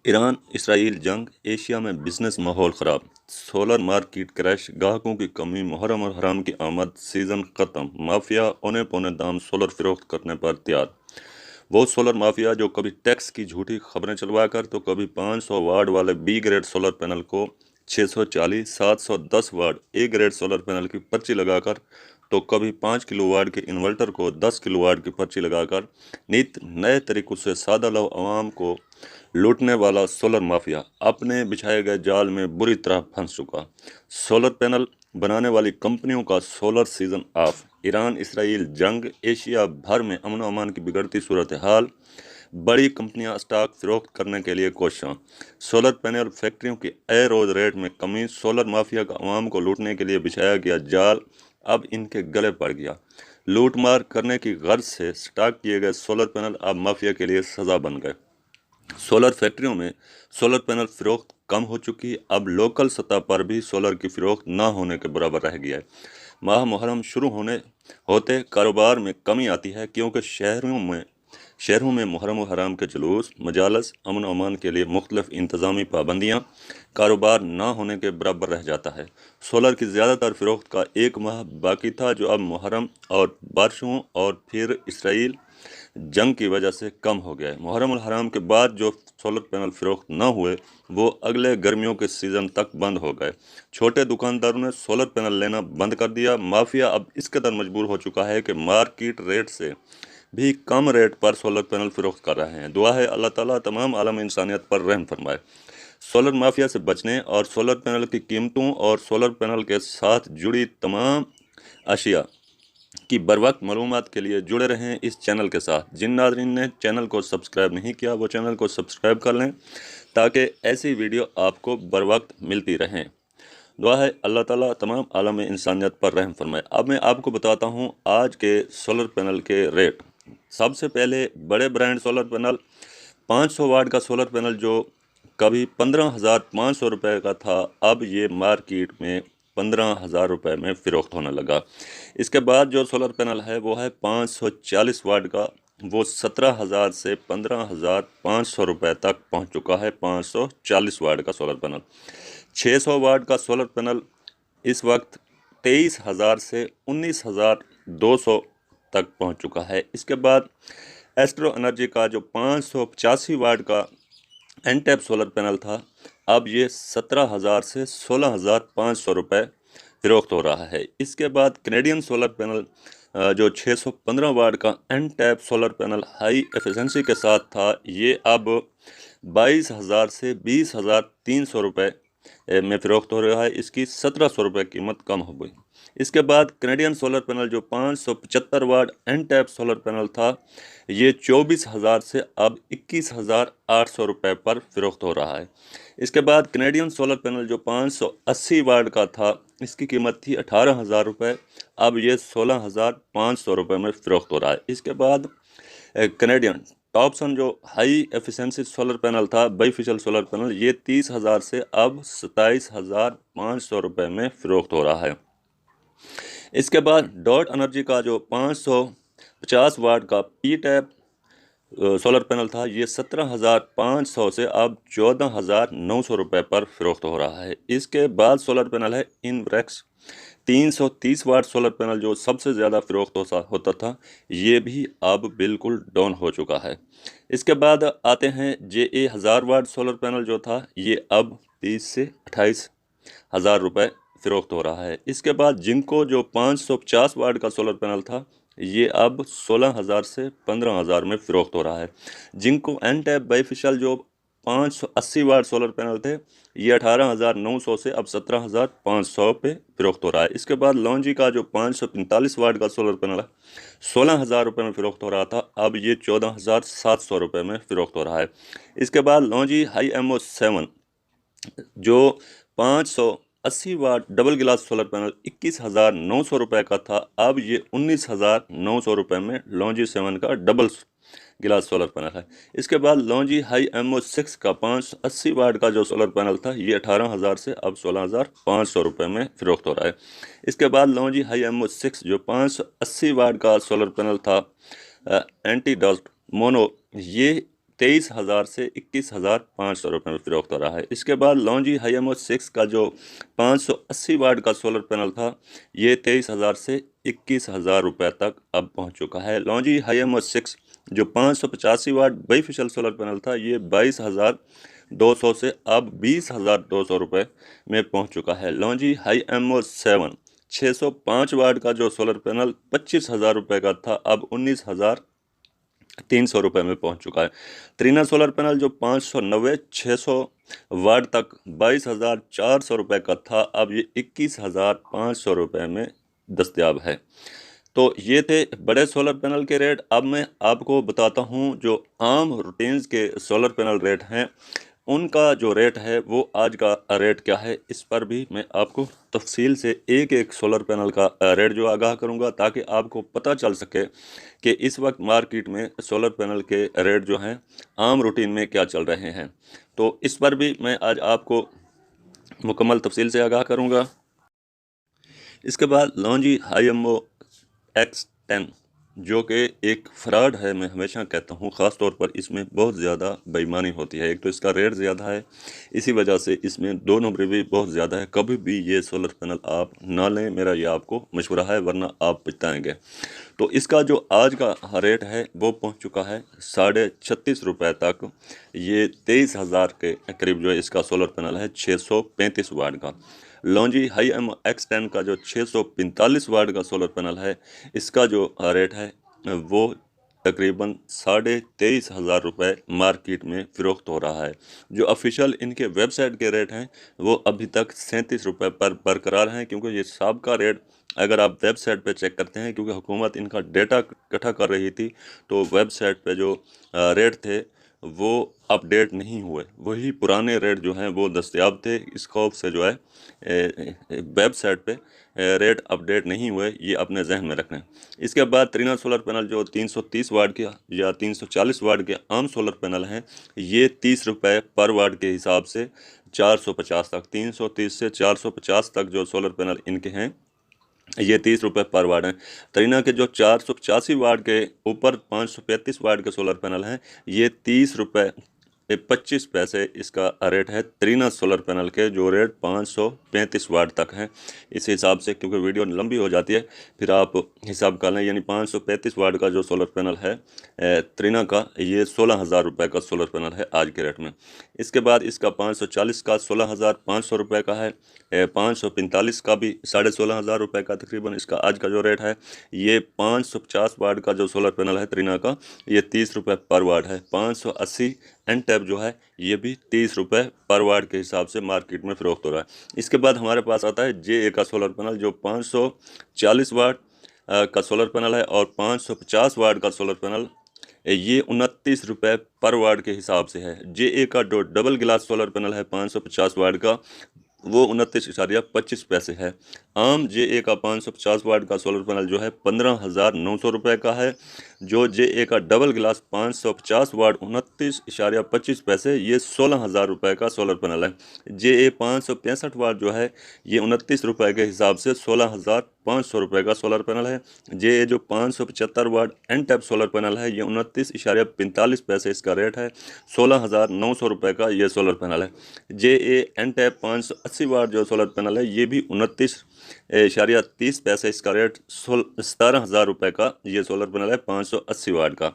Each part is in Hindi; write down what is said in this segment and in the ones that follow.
ईरान इसराइल जंग, एशिया में बिजनेस माहौल ख़राब, सोलर मार्केट क्रैश, ग्राहकों की कमी, मुहर्रम और हराम की आमद, सीज़न ख़त्म, माफिया औने पौने दाम सोलर फ़रोख्त करने पर तैयार। वो सोलर माफिया जो कभी टैक्स की झूठी खबरें चलवा कर तो कभी 500 वाट वाले बी ग्रेड सोलर पैनल को 640, 710 वाट ए ग्रेड सोलर पैनल की पर्ची लगाकर तो कभी 5 किलोवाट के इन्वर्टर को 10 किलोवाट की पर्ची लगाकर नित नए तरीकों से सादा लव आवाम को लूटने वाला सोलर माफिया अपने बिछाए गए जाल में बुरी तरह फंस चुका। सोलर पैनल बनाने वाली कंपनियों का solar season of, Iran Israel जंग, एशिया भर में अमन अमान की बिगड़ती सूरत हाल, बड़ी कंपनियां स्टॉक फरोख्त करने के लिए कोशिशां, सोलर पैनल फैक्ट्रियों की ए रोज रेट में कमी, सोलर माफिया का अवाम को लूटने के लिए बिछाया गया जाल अब इनके गले पड़ गया। लूटमार करने की गर्ज से स्टॉक किए गए सोलर पैनल अब माफिया के लिए सजा बन गए। सोलर फैक्ट्रियों में सोलर पैनल फरोख्त कम हो चुकी, अब लोकल सतह पर भी सोलर की फरोख्त ना होने के बराबर रह गया है। माह मुहर्रम शुरू होते कारोबार में कमी आती है क्योंकि शहरों में मुहर्रम व हराम के जुलूस, मजालस, अमन अमान के लिए मुख्तलिफ इंतज़ामी पाबंदियाँ कारोबार ना होने के बराबर रह जाता है। सोलर की ज़्यादातर फ़रोख्त का एक माह बाकी था जो अब मुहर्रम और बारिशों और फिर इसराइल जंग की वजह से कम हो गया है। मुहर्रम और हराम के बाद जो सोलर पैनल फरोख्त न हुए वो अगले गर्मियों के सीज़न तक बंद हो गए। छोटे दुकानदारों ने सोलर पैनल लेना बंद कर दिया। माफिया अब इस कदर मजबूर हो चुका है कि मार्केट रेट से भी कम रेट पर सोलर पैनल फरोख्त कर रहे हैं। दुआ है अल्लाह ताला तमाम आलम इंसानियत पर रहम फरमाए। सोलर माफिया से बचने और सोलर पैनल की कीमतों और सोलर पैनल के साथ जुड़ी तमाम अशिया की बर वक्त मालूमात के लिए जुड़े रहें इस चैनल के साथ। जिन नाज़रीन ने चैनल को सब्सक्राइब नहीं किया वो चैनल को सब्सक्राइब कर लें ताकि ऐसी वीडियो आपको बर वक्त मिलती रहें। दुआ है अल्लाह ताला तमाम आलम इंसानियत पर रहम फरमाए। अब मैं आपको बताता हूँ आज के सोलर पैनल के रेट। सबसे पहले बड़े ब्रांड सोलर पैनल 500 वाट का सोलर पैनल जो कभी 15,500 रुपये का था अब ये मार्केट में 15,000 रुपये में फ़रोख्त होने लगा। इसके बाद जो सोलर पैनल है वो है 540 वाट का, वो 17,000 से 15,500 रुपये तक पहुंच चुका है। 540 वाट का सोलर पैनल। 600 वाट का सोलर पैनल इस वक्त 23,000 से 19,200 तक पहुंच चुका है। इसके बाद एस्ट्रो एनर्जी का जो 585 वाट का एनटैप सोलर पैनल था अब ये 17,000 से 16,500 रुपये फ़रोख्त हो रहा है। इसके बाद कैनेडियन सोलर पैनल जो 615 वाट का एनटैप सोलर पैनल हाई एफिशिएंसी के साथ था ये अब 22,000 से 20,300 रुपये में फ़रोख्त हो रहा है। इसकी 1,700 रुपये कीमत कम हो गई। इसके बाद कैनेडियन सोलर पैनल जो 575 वाट एनटैप सोलर पैनल था ये 24,000 से अब 21,800 रुपये पर फ़रोख्त हो रहा है। इसके बाद कैनेडियन सोलर पैनल जो 580 वाट का था इसकी कीमत थी 18,000 रुपये, अब ये 16,500 रुपये में फ़रोख्त हो रहा है। इसके बाद कैनेडियन टॉपसन जो हाई एफिशिएंसी सोलर पैनल था बाईफिशियल सोलर पैनल ये 30,000 से अब 27,500 रुपये में फ़रोख्त हो रहा है। इसके बाद डॉट एनर्जी का जो 550 वाट का पी टैप सोलर पैनल था ये 17,500 से अब 14,900 रुपये पर फ़रोख्त हो रहा है। इसके बाद सोलर पैनल है इनब्रेक्स 330 वाट सोलर पैनल जो सबसे ज़्यादा फ़रोख्त होता था ये भी अब बिल्कुल डाउन हो चुका है। इसके बाद आते हैं JA 1000 वाट सोलर पैनल जो था ये अब 30 से 28,000 रुपये फ़रोख्त हो रहा है। इसके बाद जिंको जो 550 वाट का सोलर पैनल था ये अब 16,000 से 15,000 में फ़रोख्त हो रहा है। जिंको एनटैप बाईफिशियल जो 580 वाट सोलर पैनल थे ये 18,900 से अब 17,500 पे फ़रोख्त हो रहा है। इसके बाद लॉन्जी का जो 545 वाट का सोलर पैनल है 16,000 रुपये में फ़रोख्त हो रहा था अब ये 14,700 रुपये में फ़रोख्त हो रहा है। इसके बाद लॉन्जी हाई MO7 जो 580 वाट डबल गिलास सोलर पैनल 21,900 रुपये का था अब ये 19,900 रुपये में लॉन्जी 7 का डबल गिलास सोलर पैनल है। इसके बाद लॉन्जी हाई MO6 का 580 वाट का जो सोलर पैनल था ये 18,000 से अब 16,500 रुपये में फ़रोख्त हो रहा है। इसके बाद लॉन्जी हाई MO6 जो 580 वाट का सोलर पैनल था एंटी डस्ट मोनो ये 23,000 से 21,500 रुपये में फ़रोख्त हो रहा है। इसके बाद लॉन्जी हाईएमओ 6 का जो 580 वाट का सोलर पैनल था, ये 23,000 से 21,000 रुपये तक अब पहुंच चुका है। लॉन्जी हाईएमओ 6 जो 585 वाट बाईफिशियल सोलर पैनल था, ये 22,200 से अब 20,200 रुपये में पहुंच चुका है। लॉन्जी हाईएमओ 7 605 वाट का जो सोलर पैनल 25,000 रुपये का था, अब 19,300 रुपये में पहुंच चुका है। त्रिना सोलर पैनल जो 590 600 वाट तक 22,400 रुपये का था, अब ये 21,500 रुपये में दस्तयाब है। तो ये थे बड़े सोलर पैनल के रेट। अब मैं आपको बताता हूँ जो आम रूटीन्स के सोलर पैनल रेट हैं, उनका जो रेट है वो आज का रेट क्या है, इस पर भी मैं आपको तफसील से एक एक सोलर पैनल का रेट जो आगाह करूंगा, ताकि आपको पता चल सके कि इस वक्त मार्केट में सोलर पैनल के रेट जो हैं आम रूटीन में क्या चल रहे हैं। तो इस पर भी मैं आज आपको मुकम्मल तफसील से आगाह करूंगा। इसके बाद लॉन्जी हाईएमओ X10 जो कि एक फ्रॉड है, मैं हमेशा कहता हूँ, ख़ास तौर पर इसमें बहुत ज़्यादा बेईमानी होती है। एक तो इसका रेट ज़्यादा है, इसी वजह से इसमें 2 नंबर भी बहुत ज़्यादा है। कभी भी ये सोलर पैनल आप ना लें, मेरा ये आपको मशवरा है, वरना आप पछताएंगे। तो इसका जो आज का रेट है वो पहुँच चुका है 36.5 रुपये तक। ये 23,000 के करीब जो है इसका सोलर पैनल है 635 वाट का। लॉन्जी हाईएमओ X10 का जो 645 वाट का सोलर पैनल है, इसका जो रेट है वो तकरीबन 23,500 रुपये मार्केट में फ़रोख्त हो रहा है। जो ऑफिशियल इनके वेबसाइट के रेट हैं वो अभी तक 37 रुपये पर बरकरार हैं, क्योंकि ये साबिका रेट अगर आप वेबसाइट पे चेक करते हैं, क्योंकि हुकूमत इनका डेटा इकट्ठा कर रही थी, तो वेबसाइट पे जो रेट थे वो अपडेट नहीं हुए, वही पुराने रेट जो हैं वो दस्तयाब थे। इस खौफ से जो है वेबसाइट पे रेट अपडेट नहीं हुए, ये अपने जहन में रखें। इसके बाद त्रिना सोलर पैनल जो 330 वाट के या 340 वाट के आम सोलर पैनल हैं, ये 30 रुपये पर वाट के हिसाब से 450 तक, 330 से 450 तक जो सोलर पैनल इनके हैं, ये 30 रुपये पर वाट हैं। त्रिना के जो 485 वाट के ऊपर 535 वाट के सोलर पैनल हैं, ये 30 रुपये 25 पैसे इसका रेट है। त्रिना सोलर पैनल के जो रेट 535 वाट तक हैं। इस हिसाब से, क्योंकि वीडियो लंबी हो जाती है, फिर आप हिसाब कर लें, यानी 535 वाट का जो सोलर पैनल है त्रिना का, ये 16,000 रुपये का सोलर पैनल है आज के रेट में। इसके बाद इसका 540 का 16,500 रुपये का है। 545 का भी 16,500 रुपये का तकरीबन इसका आज का जो रेट है। ये 550 वाट का जो सोलर पैनल है त्रिना का, ये 30 रुपये पर वाट है। 580 एन टैप जो है ये भी 30 रुपये पर वाट के हिसाब से मार्केट में फ़रोख्त हो रहा है। इसके बाद हमारे पास आता है JA का सोलर पैनल जो 540 वाट का सोलर पैनल है, और 550 वाट का सोलर पैनल ये 29 रुपये पर वाट के हिसाब से है। JA का जो डबल गिलास सोलर पैनल है 550 वाट का, वो 29.25 पैसे है। आम JA का 550 वाट का सोलर पैनल जो है 15,900 रुपये का है। जो JA का डबल गिलास 550 वाट 29.25 पैसे, ये 16,000 रुपये का सोलर पैनल है। JA 565 वाट जो है ये 29 रुपये के हिसाब से 16,500 रुपये का सोलर पैनल है। JA जो 575 what an tap solar panel है, ये 29.45 पैसे इसका रेट है। 16,900 रुपये का ये सोलर पैनल है। JA एन टैप 580 वाट जो सोलर पैनल है, ये भी 29.30 पैसे इसका रेट। 17,000 रुपये का ये सोलर पैनल है 580 वाट का।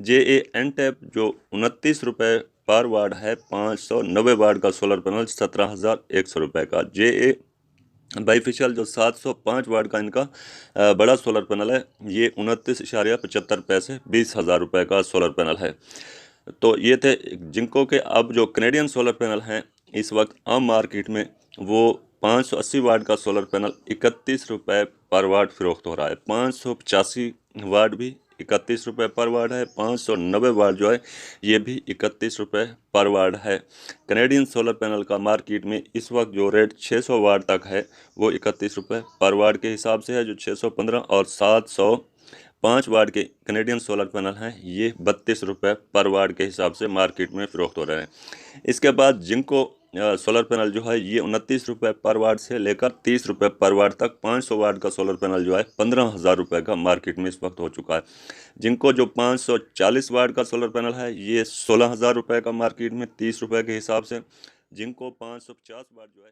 JA एन टैप जो 29 रुपये पर वाट है, 590 वाट का सोलर पैनल 17,100 रुपये का। JA बाईफिशियल जो 705 वाट का इनका बड़ा सोलर पैनल है, ये 29.75 पैसे 20,000 रुपये का सोलर पैनल है। तो ये थे जिनको के अब जो कनेडियन सोलर पैनल हैं इस वक्त आम मार्केट में, वो 580 वाट का सोलर पैनल 31 रुपये पर वाट फ़रोख्त हो रहा है। 585 वाट भी 31 रुपये पर वाट है। 590 वाट जो है ये भी 31 रुपये पर वाट है। कनेडियन सोलर पैनल का मार्केट में इस वक्त जो रेट 600 वाट तक है वो 31 रुपये पर वाट के हिसाब से है। जो 615 और 705 वाट के कनेडियन सोलर पैनल हैं, ये 32 रुपये पर वाट के हिसाब से मार्केट में फ़रोख्त हो रहे हैं। इसके बाद जिनको सोलर पैनल जो है ये 29 रुपये पर वाट से लेकर 30 रुपये पर वाट तक 500 वाट का सोलर पैनल जो है 15,000 रुपये का मार्केट में इस वक्त हो चुका है। जिनको जो 540 वाट का सोलर पैनल है ये 16,000 रुपये का मार्केट में 30 रुपये के हिसाब से। जिनको 550 वाट जो है